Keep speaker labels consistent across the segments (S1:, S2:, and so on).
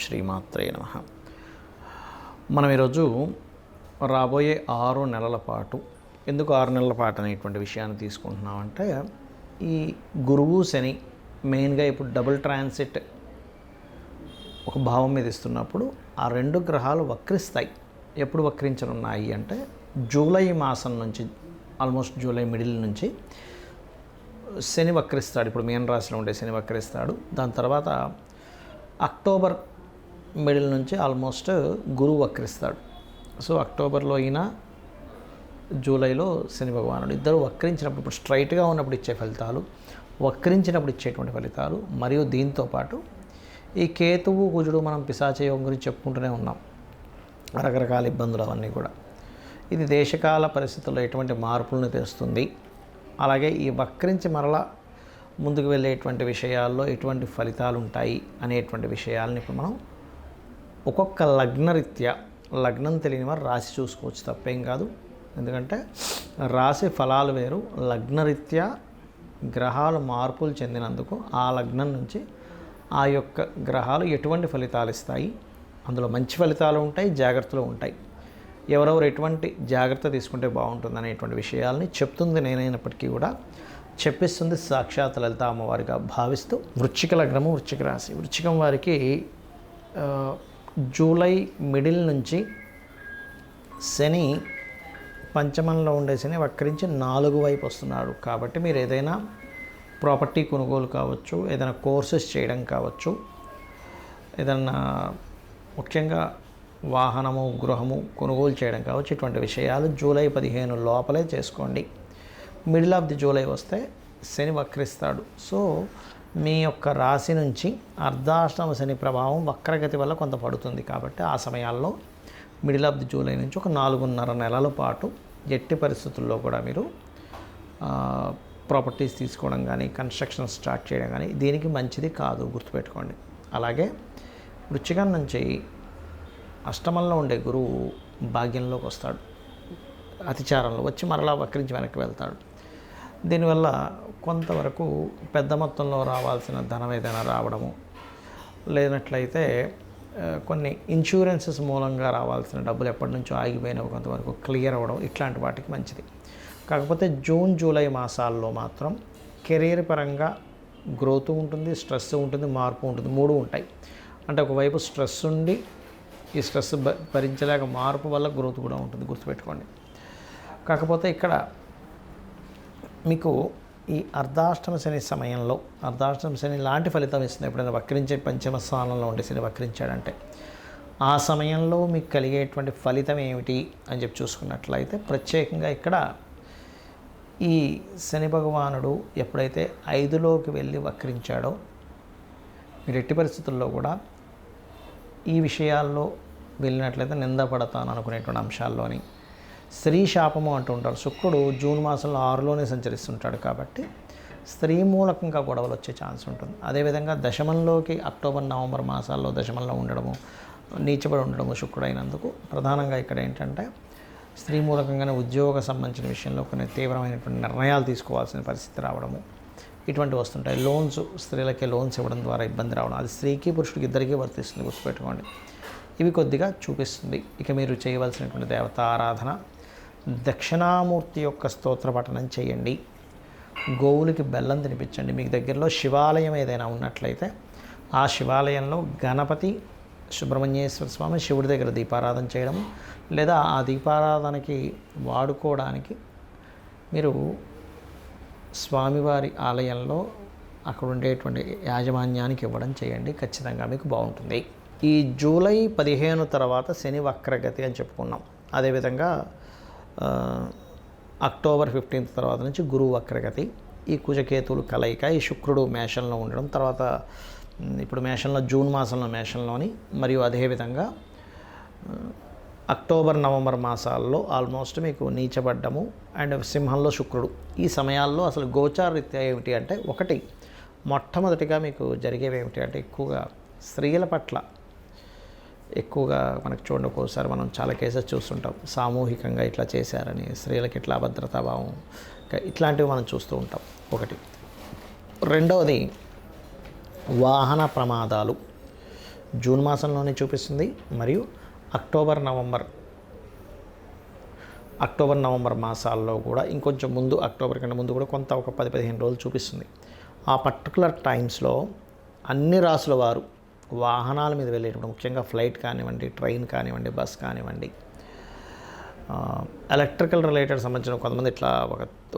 S1: శ్రీమాత్రే నమః. మనం ఈరోజు రాబోయే 6 నెలల పాటు, ఎందుకు 6 నెలల పాటు అనేటువంటి విషయాన్ని తీసుకుంటున్నామంటే, ఈ గురువు శని మెయిన్గా ఇప్పుడు డబుల్ ట్రాన్సిట్ ఒక భావం మీద ఇస్తున్నప్పుడు ఆ రెండు గ్రహాలు వక్రిస్తాయి. ఎప్పుడు వక్రించనున్నాయి అంటే జూలై మాసం నుంచి, ఆల్మోస్ట్ జూలై మిడిల్ నుంచి శని వక్రిస్తాడు. ఇప్పుడు మీన రాశిలో ఉండే శని వక్రిస్తాడు. దాని తర్వాత అక్టోబర్ మిడిల్ నుంచి ఆల్మోస్ట్ గురువు వక్రిస్తాడు. సో అక్టోబర్లో అయినా జూలైలో శని భగవానుడు ఇద్దరు వక్రించినప్పుడు, ఇప్పుడు స్ట్రైట్గా ఉన్నప్పుడు ఇచ్చే ఫలితాలు, వక్రించినప్పుడు ఇచ్చేటువంటి ఫలితాలు, మరియు దీంతోపాటు ఈ కేతువు కుజుడు మనం పిశాచయోగం గురించి చెప్పుకుంటూనే ఉన్నాం, రకరకాల ఇబ్బందులు అవన్నీ కూడా. ఇది దేశకాల పరిస్థితుల్లో ఎటువంటి మార్పులను తెస్తుంది, అలాగే ఈ వక్రించి మరలా ముందుకు వెళ్ళేటువంటి విషయాల్లో ఎటువంటి ఫలితాలు ఉంటాయి అనేటువంటి విషయాలని ఇప్పుడు మనం ఒక్కొక్క లగ్నరీత్యా, లగ్నం తెలియని వారు రాశి చూసుకోవచ్చు, తప్పేం కాదు. ఎందుకంటే రాశి ఫలాలు వేరు, లగ్నరీత్యా గ్రహాలు మార్పులు చెందినందుకు ఆ లగ్నం నుంచి ఆ యొక్క గ్రహాలు ఎటువంటి ఫలితాలు ఇస్తాయి, అందులో మంచి ఫలితాలు ఉంటాయి, జాగ్రత్తలు ఉంటాయి, ఎవరెవరు ఎటువంటి జాగ్రత్త తీసుకుంటే బాగుంటుంది అనేటువంటి విషయాల్ని చెప్తుంది నేనైనప్పటికీ కూడా చెప్పిస్తుంది సాక్షాత్ లలిత అమ్మవారిగా భావిస్తూ. వృశ్చిక లగ్నము, వృశ్చిక రాశి. వృశ్చికం వారికి జూలై మిడిల్ నుంచి శని పంచమంలో ఉండే శని వక్రించి 4 వైపు వస్తున్నాడు. కాబట్టి మీరు ఏదైనా ప్రాపర్టీ కొనుగోలు కావచ్చు, ఏదైనా కోర్సెస్ చేయడం కావచ్చు, ఏదైనా ముఖ్యంగా వాహనము, గృహము కొనుగోలు చేయడం కావచ్చు, ఇటువంటి విషయాలు జూలై 15 లోపలే చేసుకోండి. మిడిల్ ఆఫ్ ది జూలై వస్తే శని వక్రిస్తాడు. సో మీ యొక్క రాశి నుంచి అర్ధాష్టమ శని ప్రభావం వక్రగతి వల్ల కొంత పడుతుంది. కాబట్టి ఆ సమయాల్లో మిడిల్ ఆఫ్ ది జూలై నుంచి ఒక 4.5 నెలల పాటు ఎట్టి పరిస్థితుల్లో కూడా మీరు ప్రాపర్టీస్ తీసుకోవడం కానీ, కన్స్ట్రక్షన్ స్టార్ట్ చేయడం కానీ దీనికి మంచిది కాదు, గుర్తుపెట్టుకోండి. అలాగే వృశ్చికం నుంచి అష్టమంలో ఉండే గురువు భాగ్యంలోకి వస్తాడు, అతిచారంలో వచ్చి మరలా వక్రించి వెనక్కి వెళ్తాడు. దీనివల్ల కొంతవరకు పెద్ద మొత్తంలో రావాల్సిన ధనం ఏదైనా రావడము, లేనట్లయితే కొన్ని ఇన్సూరెన్సెస్ మూలంగా రావాల్సిన డబ్బులు ఎప్పటి నుంచో ఆగిపోయినవి కొంతవరకు క్లియర్ అవ్వడం, ఇట్లాంటి వాటికి మంచిది. కాకపోతే జూన్ జూలై మాసాల్లో మాత్రం కెరీర్ పరంగా గ్రోత్ ఉంటుంది, స్ట్రెస్ ఉంటుంది, మార్పు ఉంటుంది, 3 ఉంటాయి. అంటే ఒకవైపు స్ట్రెస్ ఉండి ఈ స్ట్రెస్ భరించలేక మార్పు వల్ల గ్రోత్ కూడా ఉంటుంది, గుర్తుపెట్టుకోండి. కాకపోతే ఇక్కడ మీకు ఈ అర్ధాష్టమ శని సమయంలో, అర్ధాష్టమ శని లాంటి ఫలితం ఇస్తుంది. ఎప్పుడైనా వక్రించే పంచమ స్థానంలో ఉండే శని వక్రించాడంటే ఆ సమయంలో మీకు కలిగేటువంటి ఫలితం ఏమిటి అని చెప్పి చూసుకున్నట్లయితే, ప్రత్యేకంగా ఇక్కడ ఈ శని భగవానుడు ఎప్పుడైతే 5లోకి వెళ్ళి వక్రించాడో, మీరు ఎట్టి పరిస్థితుల్లో కూడా ఈ విషయాల్లో వెళ్ళినట్లయితే నిందపడతాను అనుకునేటువంటి అంశాల్లోని స్త్రీ శాపము అంటూ ఉంటారు. శుక్రుడు జూన్ మాసంలో 6లోనే సంచరిస్తుంటాడు కాబట్టి స్త్రీ మూలకంగా గొడవలు వచ్చే ఛాన్స్ ఉంటుంది. అదేవిధంగా దశమంలోకి అక్టోబర్ నవంబర్ మాసాల్లో దశమంలో ఉండడము, నీచబడి ఉండడము శుక్రుడు అయినందుకు ప్రధానంగా ఇక్కడ ఏంటంటే స్త్రీ మూలకంగానే ఉద్యోగ సంబంధించిన విషయంలో కొన్ని తీవ్రమైనటువంటి నిర్ణయాలు తీసుకోవాల్సిన పరిస్థితి రావడము, ఇటువంటివి వస్తుంటాయి. లోన్స్, స్త్రీలకే లోన్స్ ఇవ్వడం ద్వారా ఇబ్బంది రావడం, అది స్త్రీకి పురుషుడికి ఇద్దరికీ వర్తిస్తుంది, గుర్తుపెట్టుకోండి. ఇవి కొద్దిగా చూపిస్తుంది. ఇక మీరు చేయవలసినటువంటి దేవతా ఆరాధన, దక్షిణామూర్తి యొక్క స్తోత్ర పఠనం చేయండి, గోవులకి బెల్లం తినిపించండి. మీకు దగ్గరలో శివాలయం ఏదైనా ఉన్నట్లయితే ఆ శివాలయంలో గణపతి, సుబ్రహ్మణ్యేశ్వర స్వామి, శివుడి దగ్గర దీపారాధన చేయడం, లేదా ఆ దీపారాధనకి వాడుకోవడానికి మీరు స్వామివారి ఆలయంలో అక్కడ ఉండేటువంటి యాజమాన్యానికి ఇవ్వడం చేయండి, ఖచ్చితంగా మీకు బాగుంటుంది. ఈ జూలై 15 తర్వాత శని వక్రగతి అని చెప్పుకున్నాం. అదేవిధంగా అక్టోబర్ 15 తర్వాత నుంచి గురువు వక్రగతి, ఈ కుజకేతువులు కలయిక, ఈ శుక్రుడు మేషంలో ఉండడం, తర్వాత ఇప్పుడు మేషంలో జూన్ మాసంలో మేషంలోని, మరియు అదేవిధంగా అక్టోబర్ నవంబర్ మాసాల్లో ఆల్మోస్ట్ మీకు నీచబడ్డము అండ్ సింహంలో శుక్రుడు. ఈ సమయాల్లో అసలు గోచారరీత్యా ఏమిటి అంటే, ఒకటి మొట్టమొదటిగా మీకు జరిగేవి ఏమిటి అంటే, ఎక్కువగా స్త్రీల పట్ల ఎక్కువగా మనకు చూడండి, ఒక్కోసారి మనం చాలా కేసెస్ చూస్తుంటాం, సామూహికంగా ఇట్లా చేశారని, స్త్రీలకు ఇట్లా అభద్రతాభావం, ఇట్లాంటివి మనం చూస్తూ ఉంటాం. ఒకటి. రెండవది వాహన ప్రమాదాలు, జూన్ మాసంలోనే చూపిస్తుంది, మరియు అక్టోబర్ నవంబర్ మాసాల్లో కూడా ఇంకొంచెం ముందు, అక్టోబర్ కంటే ముందు కూడా కొంత ఒక 10-15 రోజులు చూపిస్తుంది. ఆ పర్టికులర్ టైమ్స్లో అన్ని రాసుల వారు వాహనాల మీద వెళ్ళేటప్పుడు, ముఖ్యంగా ఫ్లైట్ కానివ్వండి, ట్రైన్ కానివ్వండి, బస్ కానివ్వండి, ఎలక్ట్రికల్ రిలేటెడ్ సంబంధించిన కొంతమంది ఇట్లా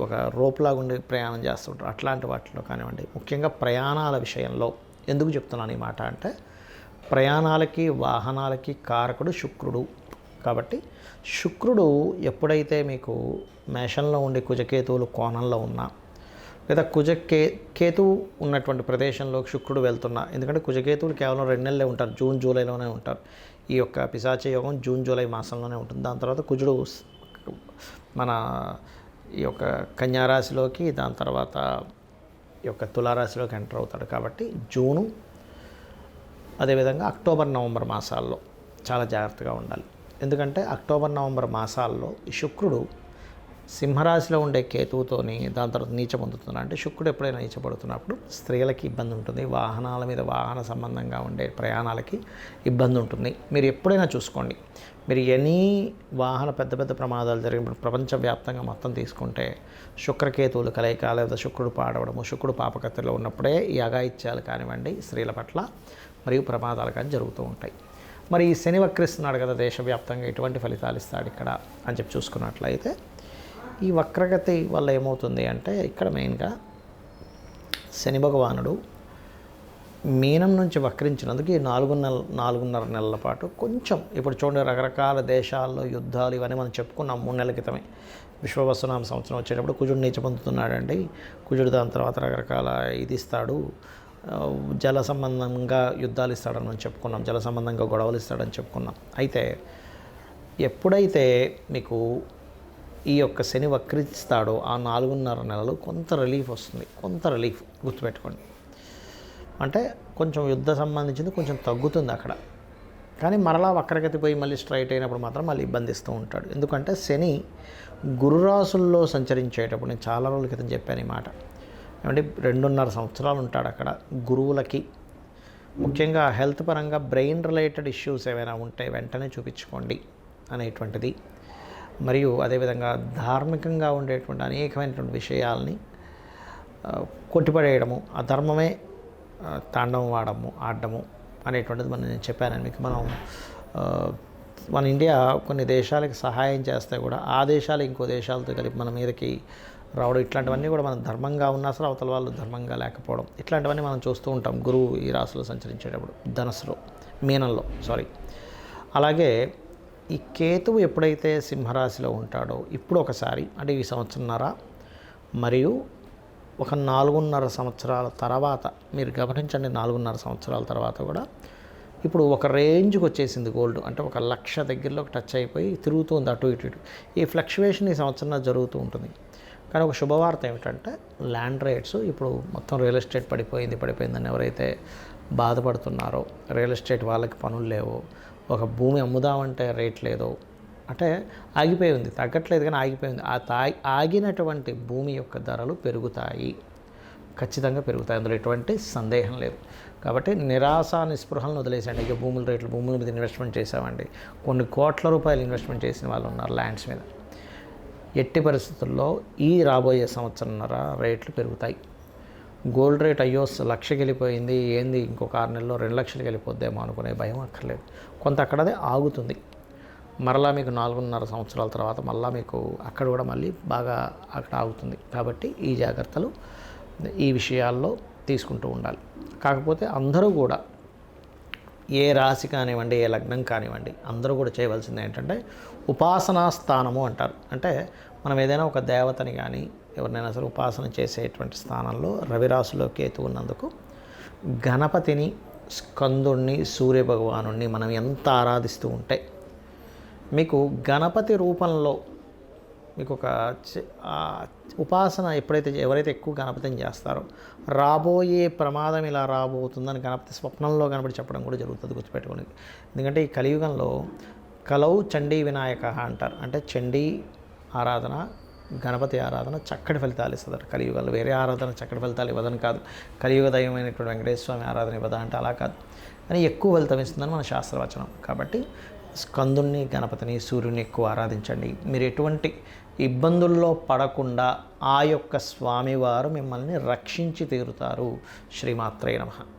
S1: ఒక రోప్లాగా ఉండి ప్రయాణం చేస్తుంటారు. అట్లాంటి వాటిలో కానివ్వండి, ముఖ్యంగా ప్రయాణాల విషయంలో ఎందుకు చెప్తున్నాను ఈ మాట అంటే, ప్రయాణాలకి వాహనాలకి కారకుడు శుక్రుడు. కాబట్టి శుక్రుడు ఎప్పుడైతే మీకు మేషంలో ఉండి కుజకేతువులు కోణంలో ఉన్నా, లేదా కేతువు ఉన్నటువంటి ప్రదేశంలోకి శుక్రుడు వెళ్తున్నా, ఎందుకంటే కుజకేతువులు కేవలం 2 నెలలే ఉంటారు, జూన్ జూలైలోనే ఉంటారు. ఈ యొక్క పిశాచ యోగం జూన్ జూలై మాసంలోనే ఉంటుంది. దాని తర్వాత కుజుడు మన ఈ యొక్క కన్యారాశిలోకి, దాని తర్వాత ఈ యొక్క తులారాశిలోకి ఎంటర్ అవుతాడు. కాబట్టి జూను, అదేవిధంగా అక్టోబర్ నవంబర్ మాసాల్లో చాలా జాగ్రత్తగా ఉండాలి. ఎందుకంటే అక్టోబర్ నవంబర్ మాసాల్లో ఈ శుక్రుడు సింహరాశిలో ఉండే కేతువుతోని దాని తర్వాత నీచ పొందుతున్నాడు. అంటే శుక్రుడు ఎప్పుడైనా నీచపడుతున్నప్పుడు స్త్రీలకి ఇబ్బంది ఉంటుంది, వాహనాల మీద వాహన సంబంధంగా ఉండే ప్రయాణాలకి ఇబ్బంది ఉంటుంది. మీరు ఎప్పుడైనా చూసుకోండి, మీరు ఎనీ వాహన పెద్ద ప్రమాదాలు జరిగినప్పుడు ప్రపంచవ్యాప్తంగా మొత్తం తీసుకుంటే శుక్రకేతువులు కలయిక, లేదా శుక్రుడు పాడవడము, శుక్రుడు పాపకత్తిలో ఉన్నప్పుడే ఈ అఘాయిత్యాలు కానివ్వండి స్త్రీల పట్ల మరియు ప్రమాదాలు కానీ జరుగుతూ ఉంటాయి. మరి ఈ శని వక్రిస్తున్నాడు కదా దేశవ్యాప్తంగా, ఎటువంటి ఫలితాలు ఇస్తాడు ఇక్కడ అని చెప్పి చూసుకున్నట్లయితే, ఈ వక్రగతి వల్ల ఏమవుతుంది అంటే, ఇక్కడ మెయిన్గా శని భగవానుడు మీనం నుంచి వక్రించినందుకు ఈ 4.5 నెలల పాటు కొంచెం, ఇప్పుడు చూడండి రకరకాల దేశాల్లో యుద్ధాలు ఇవన్నీ మనం చెప్పుకున్నాం 3 నెలల క్రితమే. విశ్వవసునామ సంవత్సరం వచ్చేటప్పుడు కుజుడు నీచ పొందుతున్నాడండి. కుజుడు దాని తర్వాత రకరకాల ఇది ఇస్తాడు, జల సంబంధంగా యుద్ధాలు ఇస్తాడని మనం చెప్పుకున్నాం, జల సంబంధంగా గొడవలు ఇస్తాడని చెప్పుకున్నాం. అయితే ఎప్పుడైతే మీకు ఈ యొక్క శని వక్రిస్తాడో ఆ 4.5 నెలలు కొంత రిలీఫ్ వస్తుంది, కొంత రిలీఫ్ గుర్తుపెట్టుకోండి. అంటే కొంచెం యుద్ధ సంబంధించింది కొంచెం తగ్గుతుంది అక్కడ, కానీ మరలా వక్రగతి పోయి మళ్ళీ స్ట్రైట్ అయినప్పుడు మాత్రం మళ్ళీ ఇబ్బందిస్తూ ఉంటాడు. ఎందుకంటే శని గురురాశుల్లో సంచరించేటప్పుడు, నేను చాలా రోజుల క్రితం చెప్పాను ఈ మాట, ఏమంటే 2.5 సంవత్సరాలు ఉంటాడు అక్కడ. గురువులకి ముఖ్యంగా హెల్త్ పరంగా బ్రెయిన్ రిలేటెడ్ ఇష్యూస్ ఏమైనా ఉంటే వెంటనే చూపించుకోండి అనేటువంటిది. మరియు అదేవిధంగా ధార్మికంగా ఉండేటువంటి అనేకమైనటువంటి విషయాల్ని కొట్టిపడేయడము, ఆ ధర్మమే తాండవం ఆడడము అనేటువంటిది నేను చెప్పాను మీకు. మన ఇండియా కొన్ని దేశాలకి సహాయం చేస్తే కూడా ఆ దేశాలు ఇంకో దేశాలతో కలిపి మన మీదకి రావడం, ఇట్లాంటివన్నీ కూడా మనం ధర్మంగా ఉన్నా అసలు అవతల వాళ్ళు ధర్మంగా లేకపోవడం, ఇట్లాంటివన్నీ మనం చూస్తూ ఉంటాం గురువు ఈ రాశిలో సంచరించేటప్పుడు, మీనంలో. అలాగే ఈ కేతువు ఎప్పుడైతే సింహరాశిలో ఉంటాడో ఇప్పుడు ఒకసారి, అంటే ఈ సంవత్సరంన్నర మరియు ఒక 4.5 సంవత్సరాల తర్వాత మీరు గమనించండి, 4.5 సంవత్సరాల తర్వాత కూడా ఇప్పుడు ఒక రేంజ్కి వచ్చేసింది గోల్డ్. అంటే 1,00,000 దగ్గరలోకి టచ్ అయిపోయి తిరుగుతుంది అటు ఇటు. ఈ ఫ్లక్చువేషన్ ఈ సంవత్సరంలో జరుగుతూ ఉంటుంది. కానీ ఒక శుభవార్త ఏమిటంటే, ల్యాండ్ రేట్స్ ఇప్పుడు మొత్తం రియల్ ఎస్టేట్ పడిపోయిందని ఎవరైతే బాధపడుతున్నారో, రియల్ ఎస్టేట్ వాళ్ళకి పనులు లేవో, ఒక భూమి అమ్ముదామంటే రేట్ లేదో, అంటే ఆగిపోయి ఉంది, తగ్గట్లేదు కానీ ఆగిపోయింది. ఆగినటువంటి భూమి యొక్క ధరలు పెరుగుతాయి, ఖచ్చితంగా పెరుగుతాయి, అందులో ఎటువంటి సందేహం లేదు. కాబట్టి నిరాశ నిస్పృహలను వదిలేసండి. ఇక భూముల మీద ఇన్వెస్ట్మెంట్ చేసామండి, కొన్ని కోట్ల రూపాయలు ఇన్వెస్ట్మెంట్ చేసిన వాళ్ళు ఉన్నారు ల్యాండ్స్ మీద. ఎట్టి పరిస్థితుల్లో ఈ రాబోయే సంవత్సరంన్నర రేట్లు పెరుగుతాయి. గోల్డ్ రేట్ అయ్యో 1,00,000కి వెళ్ళిపోయింది, ఏంది ఇంకొక 6 నెలల్లో 2 లక్షలకి వెళ్ళిపోద్దేమో అనుకునే భయం అక్కర్లేదు. కొంత అక్కడదే ఆగుతుంది. మరలా మీకు 4.5 సంవత్సరాల తర్వాత మళ్ళీ మీకు అక్కడ కూడా మళ్ళీ బాగా అక్కడ ఆగుతుంది. కాబట్టి ఈ జాగ్రత్తలు ఈ విషయాల్లో తీసుకుంటూ ఉండాలి. కాకపోతే అందరూ కూడా, ఏ రాశి కానివ్వండి, ఏ లగ్నం కానివ్వండి, అందరూ కూడా చేయవలసింది ఏంటంటే ఉపాసనా స్థానము అంటారు. అంటే మనం ఏదైనా ఒక దేవతని కానీ ఎవరినైనా సరే ఉపాసన చేసేటువంటి స్థానంలో రవిరాశిలో కేతు ఉన్నందుకు గణపతిని, స్కందుణ్ణి, సూర్యభగవానుణ్ణి మనం ఎంత ఆరాధిస్తూ ఉంటే మీకు గణపతి రూపంలో మీకు ఒక ఉపాసన ఎవరైతే ఎక్కువ గణపతిని చేస్తారో రాబోయే ప్రమాదం ఇలా రాబోతుందని గణపతి స్వప్నంలో కనబడి చెప్పడం కూడా జరుగుతుంది, గుర్తుపెట్టుకోండి. ఎందుకంటే ఈ కలియుగంలో కలౌ చండీ వినాయక అంటారు. అంటే చండీ ఆరాధన, గణపతి ఆరాధన చక్కటి ఫలితాలు ఇస్తుందట కలియుగంలో. వేరే ఆరాధన చక్కటి ఫలితాలు ఇవ్వదని కాదు, కలియుగ దైవమైనటువంటి వెంకటేశ్వర స్వామి ఆరాధన ఇవ్వదా అంటే అలా కాదు. అని ఎక్కువ ఫలితం ఇస్తుందని మన శాస్త్రవచనం. కాబట్టి స్కందుని, గణపతిని, సూర్యుని ఎక్కువ ఆరాధించండి. మీరు ఎటువంటి ఇబ్బందుల్లో పడకుండా ఆ యొక్క స్వామివారు మిమ్మల్ని రక్షించి తీరుతారు. శ్రీమాత్రే నమః.